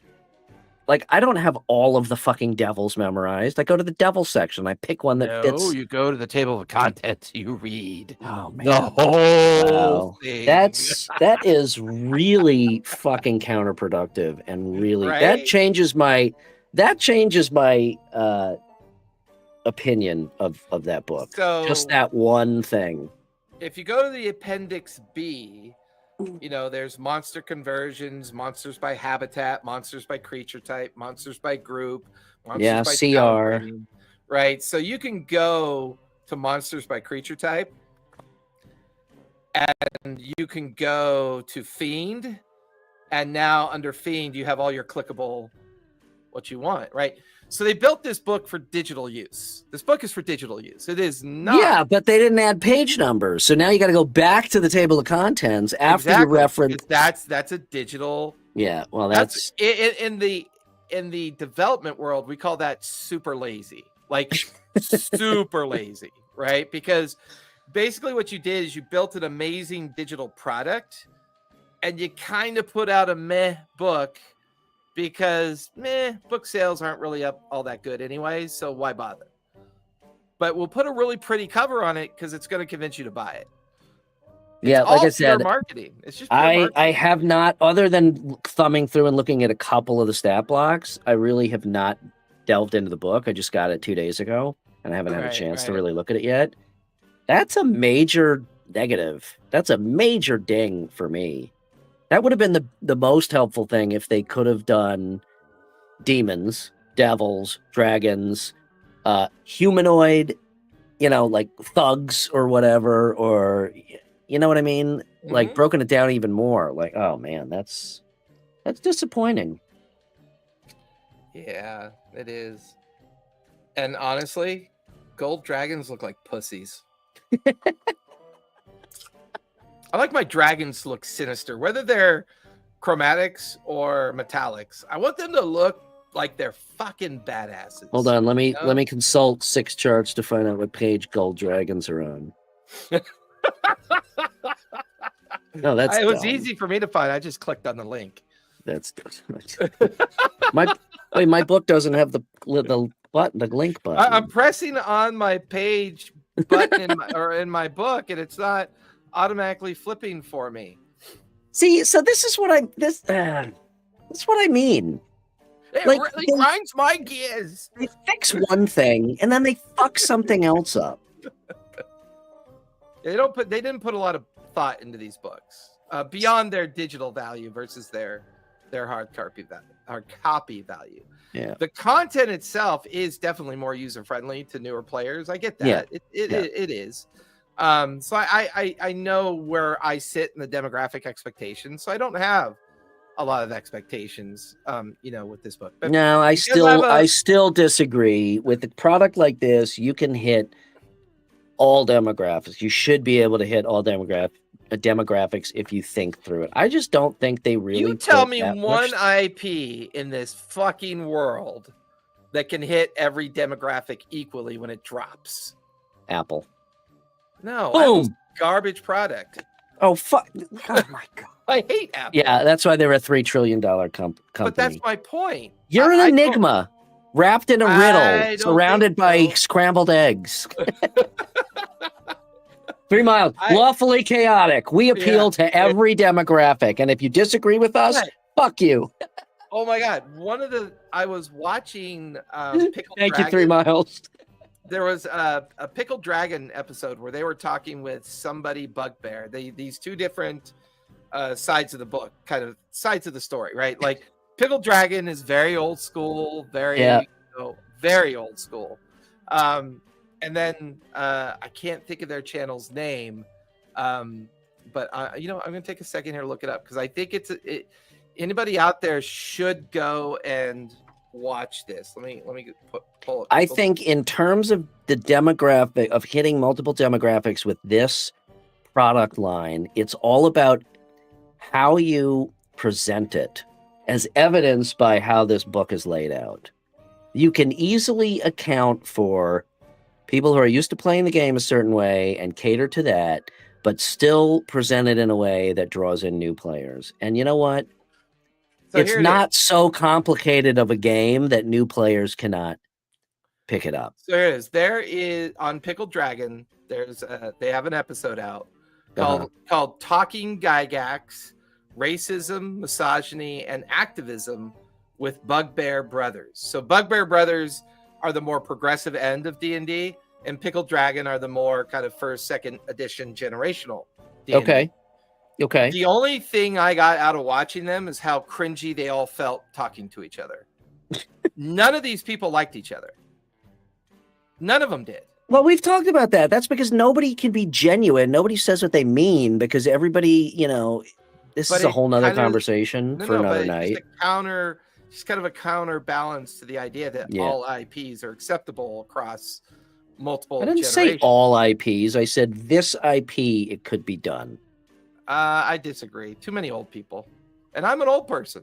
like I don't have all of the fucking devils memorized. I go to the devil section. I pick one that fits. Oh, you go to the table of contents. You read the whole thing. That is really fucking counterproductive, and really that changes my opinion of that book. So just that one thing. If you go to the Appendix B, there's monster conversions, monsters by habitat, monsters by creature type, monsters by group, monsters by CR. Right. So you can go to monsters by creature type, and you can go to Fiend, and now under Fiend you have all your clickable what you want, right? So they built this book for digital use. This book is for digital use. It is not. Yeah, but they didn't add page numbers. So now you got to go back to the table of contents after you reference. That's a digital. Yeah, well, that's in the in the development world, we call that super lazy, like super lazy, right? Because basically what you did is you built an amazing digital product and you kind of put out a meh book because book sales aren't really up all that good anyway. So why bother? But we'll put a really pretty cover on it because it's going to convince you to buy it. Yeah, It's like all I said, pure marketing. It's just pure I marketing. have not, other than thumbing through and looking at a couple of the stat blocks, I really have not delved into the book. I just got it 2 days ago, and I haven't had a chance to really look at it yet. That's a major negative. That's a major ding for me. That would have been the most helpful thing if they could have done demons, devils, dragons, humanoid, like thugs or whatever, or you know what I mean? Like broken it down even more. Like, oh man, that's disappointing. Yeah, it is. And honestly, gold dragons look like pussies. I like my dragons to look sinister, whether they're chromatics or metallics. I want them to look like they're fucking badasses. Hold on, let me consult 6 charts to find out what page gold dragons are on. No, that's it was dumb. easy for me to find. I just clicked on the link. That's my book doesn't have the button, the link button. I'm pressing on my page button in my book, and it's not automatically flipping for me. See, so this is what that's what I mean. It Like, really grinds my gears. They fix one thing and then they fuck something else up. They didn't put a lot of thought into these books beyond their digital value versus their hard copy value. Yeah. The content itself is definitely more user friendly to newer players. I get that. Yeah. It is. So I know where I sit in the demographic expectations. So I don't have a lot of expectations, with this book. But no, I still disagree with a product like this. You can hit all demographics. You should be able to hit all demographics if you think through it. I just don't think they really. You tell me one IP in this fucking world that can hit every demographic equally when it drops. Apple. No, boom, Apple's garbage product. Oh fuck! Oh my god, I hate Apple. Yeah, that's why they're a $3 trillion company. But that's my point. You're an enigma, wrapped in a riddle, surrounded by scrambled eggs. 3 miles, lawfully chaotic. We appeal to every demographic, and if you disagree with us, fuck you. Oh my god! I was watching Pickled Thank Dragon. you, 3 miles. There was a Pickled Dragon episode where they were talking with somebody bugbear. These two different sides of the book, kind of sides of the story, right? Like Pickled Dragon is very old school, very old school. And then I can't think of their channel's name, but I'm gonna take a second here to look it up because I think anybody out there should go and watch this. Let me pull it. I think in terms of the demographic of hitting multiple demographics with this product line, it's all about how you present it, as evidenced by how this book is laid out. You can easily account for people who are used to playing the game a certain way and cater to that, but still present it in a way that draws in new players. And you know what? So it's not so complicated of a game that new players cannot pick it up. So here it is. There is on Pickled Dragon. They have an episode out called "Talking Gygax: Racism, Misogyny, and Activism with Bugbear Brothers." So Bugbear Brothers are the more progressive end of D&D, and Pickled Dragon are the more kind of first, second edition generational D&D. Okay. The only thing I got out of watching them is how cringy they all felt talking to each other. None of these people liked each other. None of them did. Well, we've talked about that. That's because nobody can be genuine. Nobody says what they mean because everybody, this is a whole nother conversation for another night. Just kind of a counterbalance to the idea that all IPs are acceptable across multiple generations. I didn't say all IPs. I said this IP, it could be done. I disagree. Too many old people. And I'm an old person.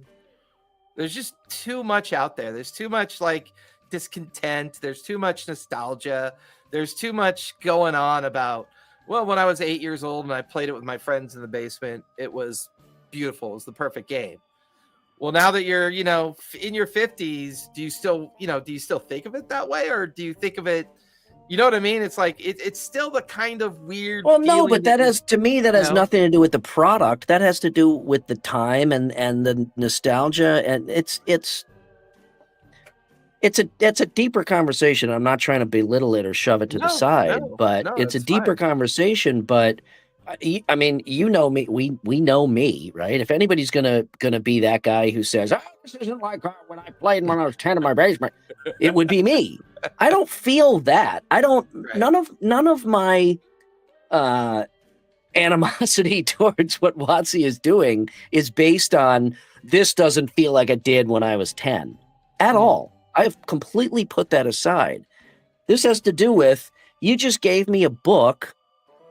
There's just too much out there. There's too much like discontent. There's too much nostalgia. There's too much going on about, well, when I was 8 years old and I played it with my friends in the basement, it was beautiful. It was the perfect game. Well, now that you're, in your 50s, do you still think of it that way? Or do you think of it, you know what I mean? It's like, it's still the kind of weird. Well, no, but that has nothing to do with the product. That has to do with the time and the nostalgia. And it's a deeper conversation. I'm not trying to belittle it or shove it to the side, but it's a deeper conversation. But I mean, you know me, we know me, right? If anybody's gonna be that guy who says, "Oh, this isn't like when I played when I was 10 in my basement," it would be me. I don't feel that. I don't. Right. None of my animosity towards what WotC is doing is based on this doesn't feel like it did when I was 10 at all. I've completely put that aside. This has to do with, you just gave me a book.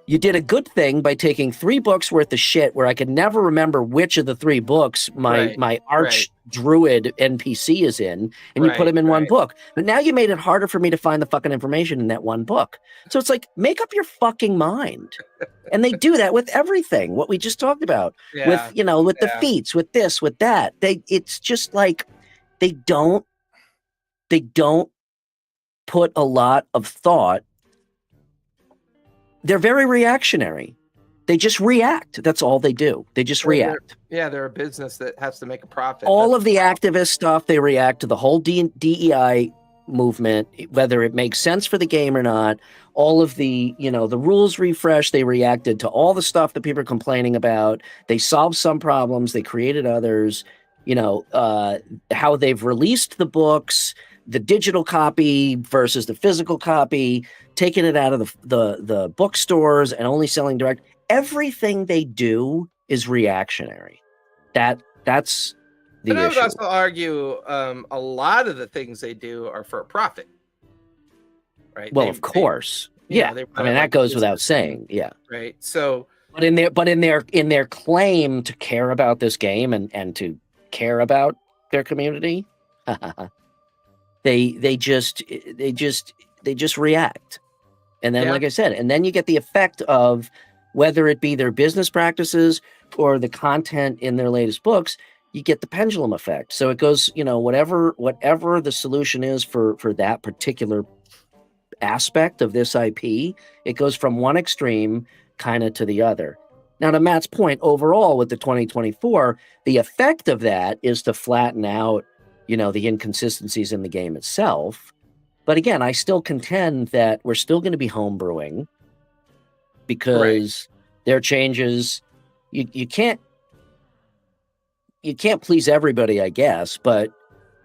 You did a good thing by taking 3 books worth of shit where I could never remember which of the 3 books my arch druid NPC is in, and you put them in one book. But now you made it harder for me to find the fucking information in that one book. So it's like, make up your fucking mind. And they do that with everything, what we just talked about. With, with the feats, with this, with that. It's just like, they don't put a lot of thought. They're very reactionary. They just react. That's all they do. They just react. They're a business that has to make a profit. All of the activist stuff, they react to the whole DEI movement, whether it makes sense for the game or not. All of the, the rules refresh, they reacted to all the stuff that people are complaining about. They solved some problems. They created others. How they've released the books, the digital copy versus the physical copy, taking it out of the bookstores and only selling direct. Everything they do is reactionary. That's the issue. I would also argue a lot of the things they do are for a profit, right? Well, of course, I mean, that goes without saying. Yeah, right. So, but in their claim to care about this game and to care about their community, they just react. And then, like I said, and then you get the effect of, whether it be their business practices or the content in their latest books, you get the pendulum effect. So it goes, whatever the solution is for that particular aspect of this IP, it goes from one extreme kind of to the other. Now, to Matt's point, overall with the 2024, the effect of that is to flatten out, the inconsistencies in the game itself. But again, I still contend that we're still going to be homebrewing, because there are changes. You can't please everybody, I guess, but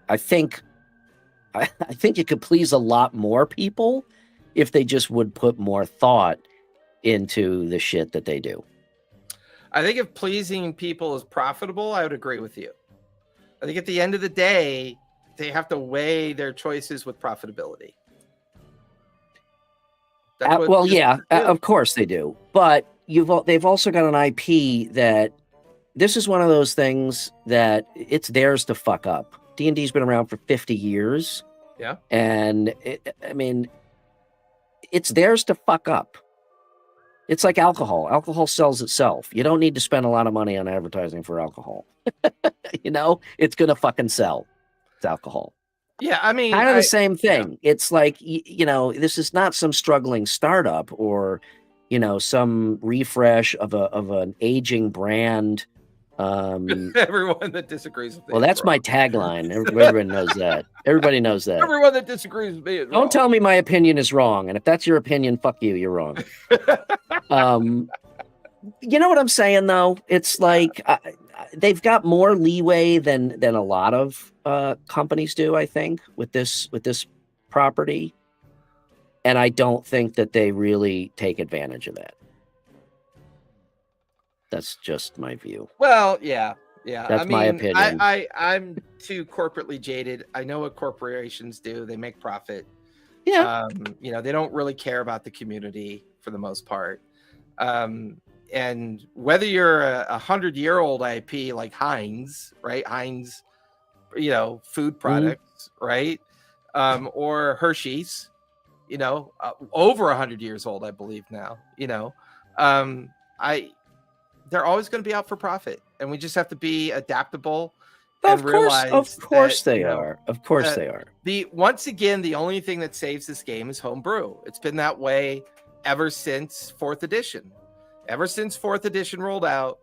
I think you could please a lot more people if they just would put more thought into the shit that they do. I think if pleasing people is profitable, I would agree with you. I think at the end of the day, they have to weigh their choices with profitability. Of course they do. But they've also got an IP that, this is one of those things that it's theirs to fuck up. D&D's been around for 50 years. Yeah. And it's theirs to fuck up. It's like alcohol. Alcohol sells itself. You don't need to spend a lot of money on advertising for alcohol. It's going to fucking sell. It's alcohol. Yeah, I mean, kind of the same thing. Yeah. It's like, this is not some struggling startup or, some refresh of an aging brand. Everyone that disagrees with me. Well, that's my tagline. Everyone knows that. Everybody knows that. Everyone that disagrees with me is wrong. Don't tell me my opinion is wrong. And if that's your opinion, fuck you. You're wrong. You know what I'm saying, though? It's like they've got more leeway than a lot of companies do, I think, with this property. And I don't think that they really take advantage of that. That's just my view. Well, yeah. That's my opinion. I'm too corporately jaded. I know what corporations do. They make profit. Yeah. They don't really care about the community for the most part. And whether you're a 100-year-old IP like Heinz, right? Heinz food products, right? Or Hershey's, over 100 years old, I believe now. They're always going to be out for profit, and we just have to be adaptable. Of course they are. Of course they are. Once again, the only thing that saves this game is homebrew. It's been that way ever since 4th edition. Ever since 4th edition rolled out,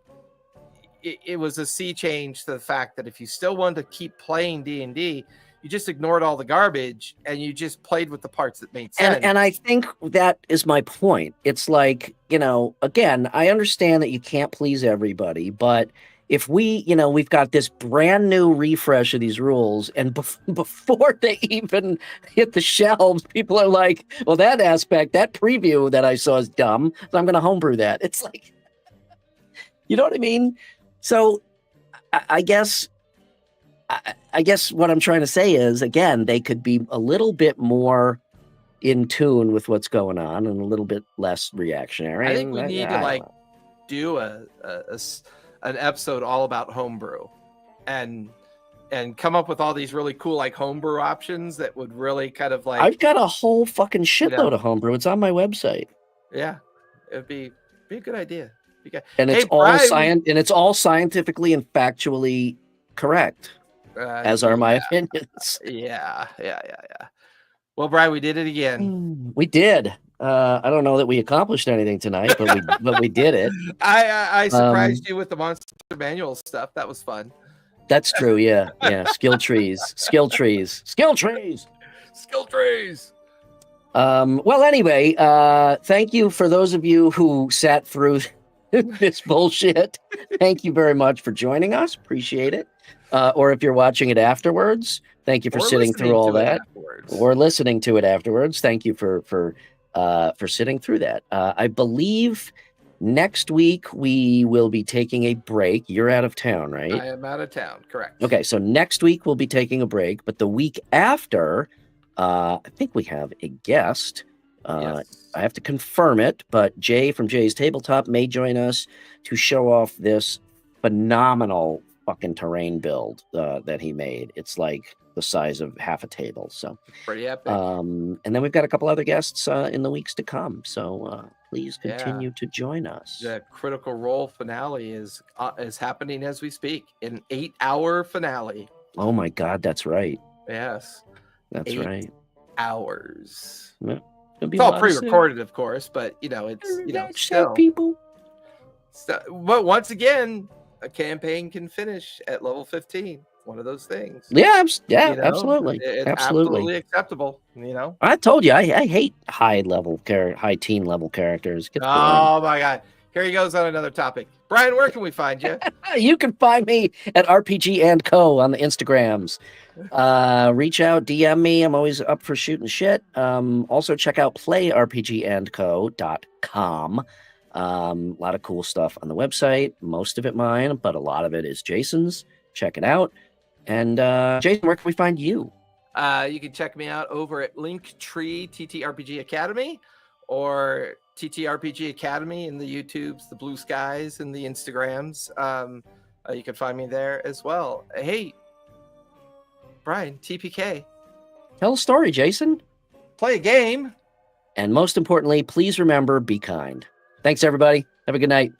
it was a sea change to the fact that if you still wanted to keep playing D&D, you just ignored all the garbage and you just played with the parts that made sense. And I think that is my point. It's like, again, I understand that you can't please everybody, but if we've got this brand new refresh of these rules, and before they even hit the shelves, people are like, well, that preview that I saw is dumb, so I'm going to homebrew that. It's like, you know what I mean? So I guess what I'm trying to say is, again, they could be a little bit more in tune with what's going on and a little bit less reactionary. I think we need to do an episode all about homebrew and come up with all these really cool homebrew options that would really kind of I've got a whole fucking shitload of homebrew. It's on my website. Yeah, it'd be a good idea. And it's all scientifically and factually correct, as are my opinions. Yeah. Well, Brian, we did it again. We did. I don't know that we accomplished anything tonight, but we did it. I surprised you with the Monster Manual stuff. That was fun. That's true. Yeah. Skill trees. Well, anyway, thank you for those of you who sat through this bullshit. Thank you very much for joining us. Appreciate it. Or if you're watching it afterwards, thank you for sitting through all that. Or listening to it afterwards. Thank you for sitting through that. I believe next week we will be taking a break. You're out of town, right? I am out of town, correct. Okay, so next week we'll be taking a break, but the week after, I think we have a guest. Yes. I have to confirm it, but Jay from Jay's Tabletop may join us to show off this phenomenal fucking terrain build that he made. It's like the size of half a table. So pretty epic. And then we've got a couple other guests in the weeks to come. So please continue to join us. The Critical Role finale is happening as we speak. An 8-hour finale. Oh my God, that's right. Yes, that's 8 right. Hours. Yeah. It's all pre-recorded, of course, but it's still people. But once again, a campaign can finish at level 15. One of those things. Yeah, absolutely. It's absolutely acceptable. I told you I hate high teen level characters. Oh my God. Here he goes on another topic. Brian, where can we find you? You can find me at RPG&Co on the Instagrams. Reach out, DM me. I'm always up for shooting shit. Also check out playrpgandco.com. A lot of cool stuff on the website. Most of it mine, but a lot of it is Jason's. Check it out. And Jason, where can we find you? You can check me out over at Linktree TTRPG Academy, or TTRPG Academy in the YouTubes, the Blue Skies, and the Instagrams. You can find me there as well. Hey, Brian, TPK. Tell a story, Jason. Play a game. And most importantly, please remember, be kind. Thanks, everybody. Have a good night.